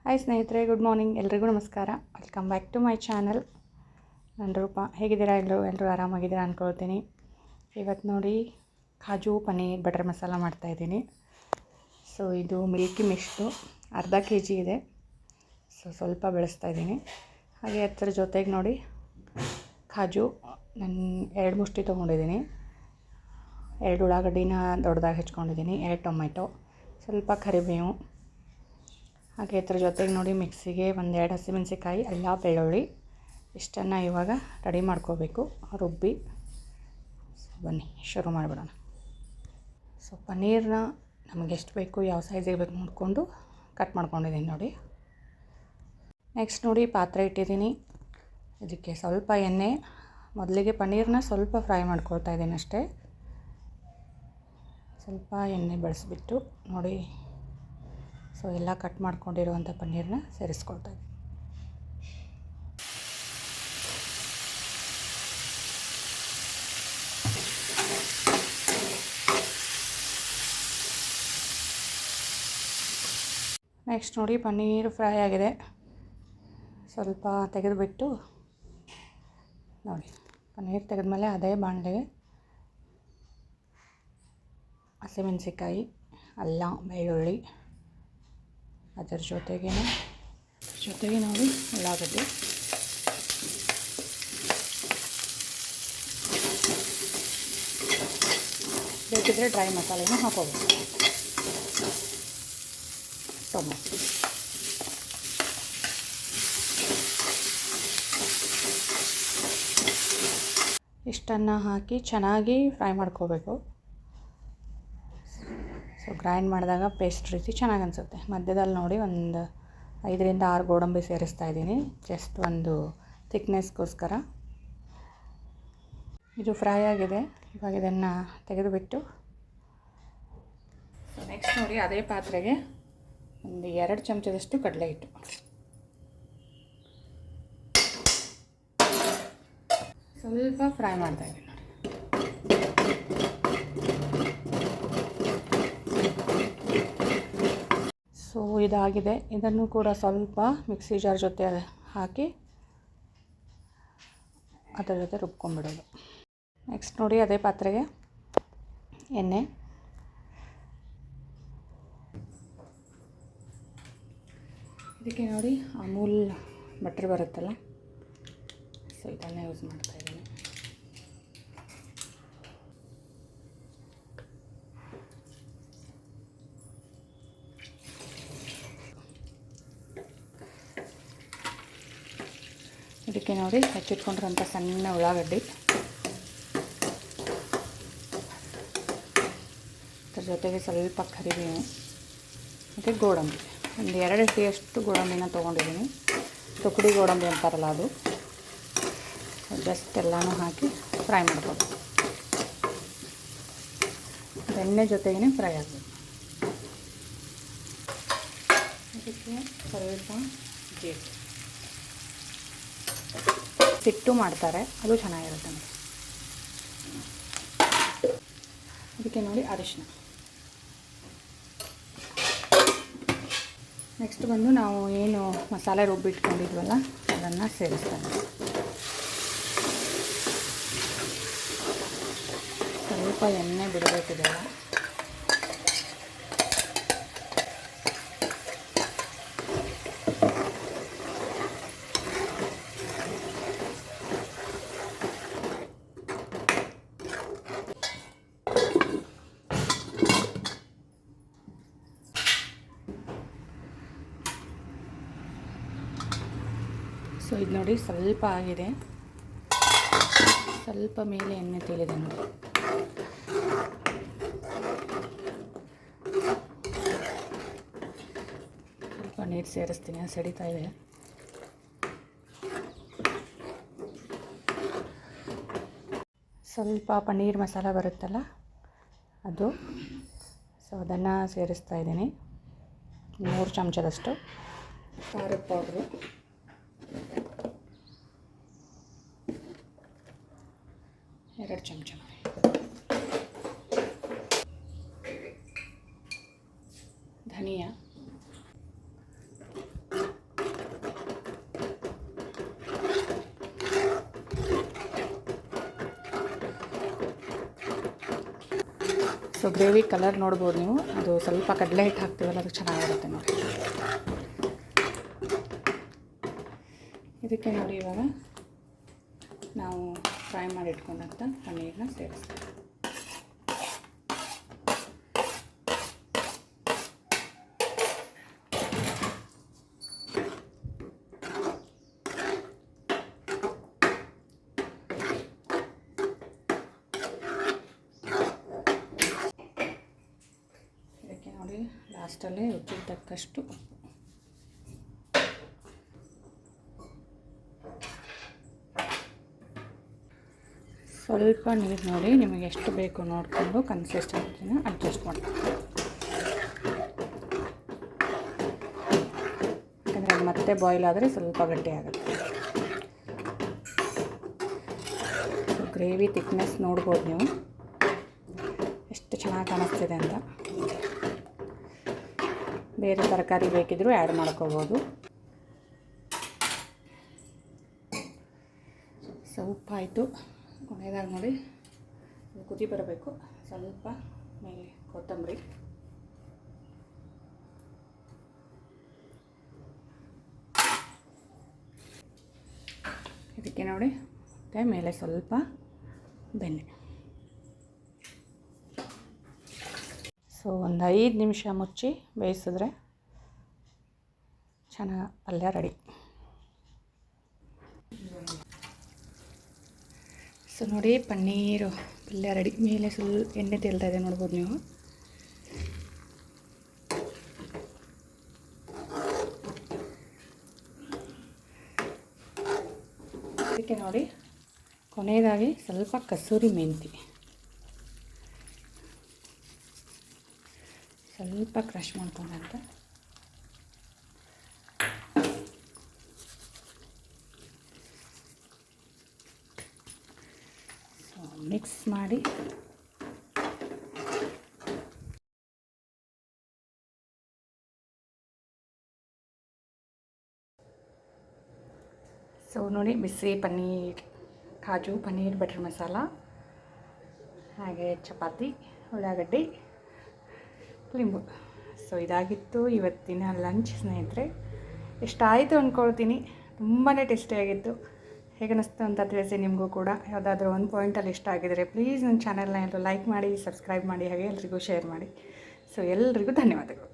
Hi ಸ್ನೇಹಿತರೆ, good morning. ಎಲ್ರಿಗೂ ನಮಸ್ಕಾರ. Welcome back to my channel. ನನ್ನ ರೂಪ. ಹೇಗಿದ್ದೀರಾ? ಎಲ್ಲರೂ ಆರಾಮಾಗಿದ್ದೀರಾ ಅಂದ್ಕೊಳ್ತೀನಿ. ಇವತ್ತು ನೋಡಿ ಕಾಜು ಪನ್ನೀರ್ ಬಟರ್ ಮಸಾಲ ಮಾಡ್ತಾಯಿದ್ದೀನಿ. ಸೊ ಇದು ಮಿಲ್ಕಿ ಮಿಕ್ಸ್ಟು ಅರ್ಧ ಕೆ ಜಿ ಇದೆ. ಸೊ ಸ್ವಲ್ಪ ಬೆಳೆಸ್ತಾಯಿದ್ದೀನಿ. ಹಾಗೆ ಅದರ ಜೊತೆಗೆ ನೋಡಿ ಕಾಜು ನಾನು 2 ಮುಷ್ಟಿ ತೊಗೊಂಡಿದ್ದೀನಿ. 2 ಉಳ್ಳಾಗಡ್ಡಿನ ದೊಡ್ಡದಾಗಿ ಹೆಚ್ಕೊಂಡಿದ್ದೀನಿ, 2 ಟೊಮೆಟೊ, ಸ್ವಲ್ಪ ಕರಿಬೇವು. ಹಾಗೆ ಇದ್ರ ಜೊತೆಗೆ ನೋಡಿ ಮಿಕ್ಸಿಗೆ 1-2 ಹಸಿಮೆಣಸಿಕಾಯಿ, ಅಲ್ಲ, ಬೆಳ್ಳುಳ್ಳಿ ಇಷ್ಟನ್ನು ಇವಾಗ ರೆಡಿ ಮಾಡ್ಕೋಬೇಕು, ರುಬ್ಬಿ. ಬನ್ನಿ ಶುರು ಮಾಡಿಬಿಡೋಣ. ಸೊ ಪನ್ನೀರನ್ನ ನಮಗೆ ಎಷ್ಟು ಬೇಕು, ಯಾವ ಸೈಜಿಗೆ ಬೇಕು ನೋಡಿಕೊಂಡು ಕಟ್ ಮಾಡ್ಕೊಂಡಿದ್ದೀನಿ ನೋಡಿ. ನೆಕ್ಸ್ಟ್ ನೋಡಿ ಪಾತ್ರೆ ಇಟ್ಟಿದ್ದೀನಿ. ಇದಕ್ಕೆ ಸ್ವಲ್ಪ ಎಣ್ಣೆ. ಮೊದಲಿಗೆ ಪನ್ನೀರನ್ನ ಸ್ವಲ್ಪ ಫ್ರೈ ಮಾಡ್ಕೊಳ್ತಾ ಇದ್ದೀನಿ ಅಷ್ಟೇ. ಸ್ವಲ್ಪ ಎಣ್ಣೆ ಬಳಸಿಬಿಟ್ಟು ನೋಡಿ. ಸೊ ಎಲ್ಲ ಕಟ್ ಮಾಡ್ಕೊಂಡಿರುವಂಥ ಪನ್ನೀರನ್ನ ಸೇರಿಸ್ಕೊಳ್ತಾ ಇದ್ದೀನಿ. ನೆಕ್ಸ್ಟ್ ನೋಡಿ ಪನ್ನೀರ್ ಫ್ರೈ ಆಗಿದೆ. ಸ್ವಲ್ಪ ತೆಗೆದುಬಿಟ್ಟು ನೋಡಿ, ಪನ್ನೀರ್ ತೆಗೆದ್ಮೇಲೆ ಅದೇ ಬಾಣಲೆಗೆ ಹಸಿಮೆಣಸಿಕಾಯಿ, ಅಲ್ಲ, ಬೆಳ್ಳುಳ್ಳಿ, ಅದರ ಜೊತೆಗೆ ನೋಡಿ ಉಳ್ಳಾಗಡ್ಡಿ, ಬೇಕಿದ್ರೆ ಡ್ರೈ ಮಸಾಲೆನೂ ಹಾಕೋಬೇಕು, ಟೊಮೊಟೊ, ಇಷ್ಟನ್ನು ಹಾಕಿ ಚೆನ್ನಾಗಿ ಫ್ರೈ ಮಾಡ್ಕೋಬೇಕು. ಸೊ ಗ್ರೈಂಡ್ ಮಾಡಿದಾಗ ಪೇಸ್ಟ್ ರೀತಿ ಚೆನ್ನಾಗಿ ಅನಿಸುತ್ತೆ. ಮಧ್ಯದಲ್ಲಿ ನೋಡಿ ಒಂದು 5-6 ಗೋಡಂಬಿ ಸೇರಿಸ್ತಾ ಇದ್ದೀನಿ, ಜಸ್ಟ್ ಒಂದು ಥಿಕ್ನೆಸ್ಗೋಸ್ಕರ. ಇದು ಫ್ರೈ ಆಗಿದೆ. ಇವಾಗ ಇದನ್ನು ತೆಗೆದುಬಿಟ್ಟು ನೆಕ್ಸ್ಟ್ ನೋಡಿ ಅದೇ ಪಾತ್ರೆಗೆ ಒಂದು 2 ಚಮಚದಷ್ಟು ಕಡಲೆ ಹಿಟ್ಟು, ಸ್ವಲ್ಪ ಫ್ರೈ ಮಾಡ್ತಾ ಇದ್ದೀನಿ ನೋಡಿ. ಸೊ ಇದಾಗಿದೆ. ಇದನ್ನು ಕೂಡ ಸ್ವಲ್ಪ ಮಿಕ್ಸಿ ಜಾರ್ ಜೊತೆ ಹಾಕಿ ಅದರ ಜೊತೆ ರುಬ್ಕೊಂಡ್ಬಿಡೋದು. ನೆಕ್ಸ್ಟ್ ನೋಡಿ ಅದೇ ಪಾತ್ರೆಗೆ ಎಣ್ಣೆ, ಇದಕ್ಕೆ ನೋಡಿ ಅಮೂಲ್ ಬಟರ್ ಬರುತ್ತಲ್ಲ, ಸೊ ಇದನ್ನೇ ಯೂಸ್ ಮಾಡ್ತಾಯಿದ್ದೀನಿ. ಇದಕ್ಕೆ ನೋಡಿ ಹೆಚ್ಚಿಟ್ಕೊಂಡಿರೋಂಥ ಸಣ್ಣ ಉಳ್ಳಾಗಡ್ಡಿ, ಅದ್ರ ಜೊತೆಗೆ ಸ್ವಲ್ಪ ಕರಿಬೇವು, ಮತ್ತು ಗೋಡಂಬಿ. ಒಂದು 2 ಟೀಯಷ್ಟು ಗೋಡಂಬಿನ ತೊಗೊಂಡಿದ್ದೀನಿ. ತುಕಡಿ ಗೋಡಂಬಿ ಅಂತಾರಲ್ಲ ಅದು. ಜಸ್ಟ್ ಎಲ್ಲನೂ ಹಾಕಿ ಫ್ರೈ ಮಾಡ್ಬೋದು. ಎಣ್ಣೆ ಜೊತೆಗೇ ಫ್ರೈ ಆಗಬೇಕು. ಅದಕ್ಕೆ ಸ್ವಲ್ಪ ಜೀರಿಗೆ ಸಿಟ್ಟು ಮಾಡ್ತಾರೆ, ಅದು ಚೆನ್ನಾಗಿರುತ್ತೆ ನೋಡಿ. ಅದಕ್ಕೆ ನೋಡಿ ಅರಿಶಿನ. ನೆಕ್ಸ್ಟ್ ಬಂದು ನಾವು ಏನು ಮಸಾಲೆ ರುಬ್ಬಿಟ್ಕೊಂಡಿದ್ವಲ್ಲ ಅದನ್ನು ಸೇರಿಸ್ತಾರೆ. ಸ್ವಲ್ಪ ಎಣ್ಣೆ ಬಿಡಬೇಕಿದೆಲ್ಲ. ಸೊ ಇದು ನೋಡಿ ಸ್ವಲ್ಪ ಆಗಿದೆ, ಸ್ವಲ್ಪ ಮೇಲೆ ಎಣ್ಣೆ ತೇಲಿದೆ ನೋಡಿ. ಸ್ವಲ್ಪ ನೀರು ಸೇರಿಸ್ತೀನಿ, ಸಡಿತಾ ಇದೆ. ಸ್ವಲ್ಪ ಪನ್ನೀರ್ ಮಸಾಲ ಬರುತ್ತಲ್ಲ ಅದು, ಸೊ ಅದನ್ನು ಸೇರಿಸ್ತಾ ಇದ್ದೀನಿ. 3 ಚಮಚದಷ್ಟು ಖಾರದ ಪೌಡ್ರು, 2 ಚಮಚ ಧನಿಯಾ, ಸೊ ಗ್ರೇವಿ ಕಲರ್ ನೋಡ್ಬೋದು ನೀವು, ಅದು ಸ್ವಲ್ಪ ಕಡಲೆ ಹಿಟ್ಟು ಹಾಕ್ತೀವಲ್ಲ ಅದು ಚೆನ್ನಾಗಿರುತ್ತೆ ನೋಡಿ. ಇದಕ್ಕೆ ನೋಡಿ ಇವಾಗ ನಾವು ಫ್ರೈ ಮಾಡಿ ಇಟ್ಕೊಂಡಂಥ ಪನ್ನೀರನ್ನ ಸೇರಿಸ್ತೀವಿ. ಇದಕ್ಕೆ ನೋಡಿ ಲಾಸ್ಟಲ್ಲಿ ರುಚಿಗೆ ತಕ್ಕಷ್ಟು ಉಪ್ಪು. ಸ್ವಲ್ಪ ನೀರು ನೋಡಿ ನಿಮಗೆ ಎಷ್ಟು ಬೇಕು ನೋಡಿಕೊಂಡು ಕನ್ಸಿಸ್ಟೆನ್ಸಿನ ಅಡ್ಜಸ್ಟ್ ಮಾಡ್ತೀವಿ. ಯಾಕಂದರೆ ಅದು ಮತ್ತೆ ಬಾಯ್ಲ್ ಆದರೆ ಸ್ವಲ್ಪ ಗಟ್ಟಿ ಆಗುತ್ತೆ. ಗ್ರೇವಿ ಥಿಕ್ನೆಸ್ ನೋಡ್ಬೋದು ನೀವು ಎಷ್ಟು ಚೆನ್ನಾಗಿ ಕಾಣಿಸ್ತಿದೆ ಅಂತ. ಬೇರೆ ತರಕಾರಿ ಬೇಕಿದ್ದರೂ ಆ್ಯಡ್ ಮಾಡ್ಕೋಬೋದು. ಸೊ ಉಪ್ಪಾಯಿತು. ಕೊನೆಯದಾಗಿ ನೋಡಿ ಕುದಿ ಬರಬೇಕು. ಸ್ವಲ್ಪ ಮೇಲೆ ಕೊತ್ತಂಬರಿ, ಇದಕ್ಕೆ ನೋಡಿ ಮತ್ತು ಮೇಲೆ ಸ್ವಲ್ಪ ಬೆಣ್ಣೆ. ಸೊ ಒಂದು 5 ನಿಮಿಷ ಮುಚ್ಚಿ ಬೇಯಿಸಿದ್ರೆ ಚೆನ್ನಾಗಿ ಪಲ್ಯ ರೆಡಿ. ಸೊ ನೋಡಿ ಪನ್ನೀರು ಪಲ್ಯ ರೆಡಿ. ಮೇಲೆ ಸ್ವಲ್ಪ ಎಣ್ಣೆ ತೇಲ್ತಾ ಇದೆ ನೋಡ್ಬೋದು ನೀವು. ಇದಕ್ಕೆ ನೋಡಿ ಕೊನೆಯದಾಗಿ ಸ್ವಲ್ಪ ಕಸೂರಿ ಮೆಂತಿ ಸ್ವಲ್ಪ ಕ್ರಷ್ ಮಾಡ್ಕೊಂಡಂತ ಮಿಕ್ಸ್ ಮಾಡಿ ಸೊ ನೋಡಿ ಬಿಸಿ ಪನ್ನೀರ್, ಕಾಜು ಪನ್ನೀರ್ ಬಟರ್ ಮಸಾಲ, ಹಾಗೆ ಚಪಾತಿ, ಉಳ್ಳಾಗಡ್ಡಿ, ಲಿಂಬು. ಸೊ ಇದಾಗಿತ್ತು ಇವತ್ತಿನ ಲಂಚ್ ಸ್ನೇಹಿತರೆ. ಇಷ್ಟಾಯಿತು ಅಂದ್ಕೊಳ್ತೀನಿ. ತುಂಬಾ ಟೇಸ್ಟಿಯಾಗಿತ್ತು. ಹೇಗೆ ಅನ್ನಿಸ್ತು ಅಂತ ತಿಳಿಸಿ. ನಿಮಗೂ ಕೂಡ ಯಾವುದಾದ್ರೂ ಒಂದು ಪಾಯಿಂಟಲ್ಲಿ ಇಷ್ಟ ಆಗಿದರೆ ಪ್ಲೀಸ್ ನನ್ನ ಚಾನಲ್ನ ಎಲ್ಲರೂ ಲೈಕ್ ಮಾಡಿ, ಸಬ್ಸ್ಕ್ರೈಬ್ ಮಾಡಿ, ಹಾಗೆ ಎಲ್ರಿಗೂ ಶೇರ್ ಮಾಡಿ. ಸೊ ಎಲ್ರಿಗೂ ಧನ್ಯವಾದಗಳು.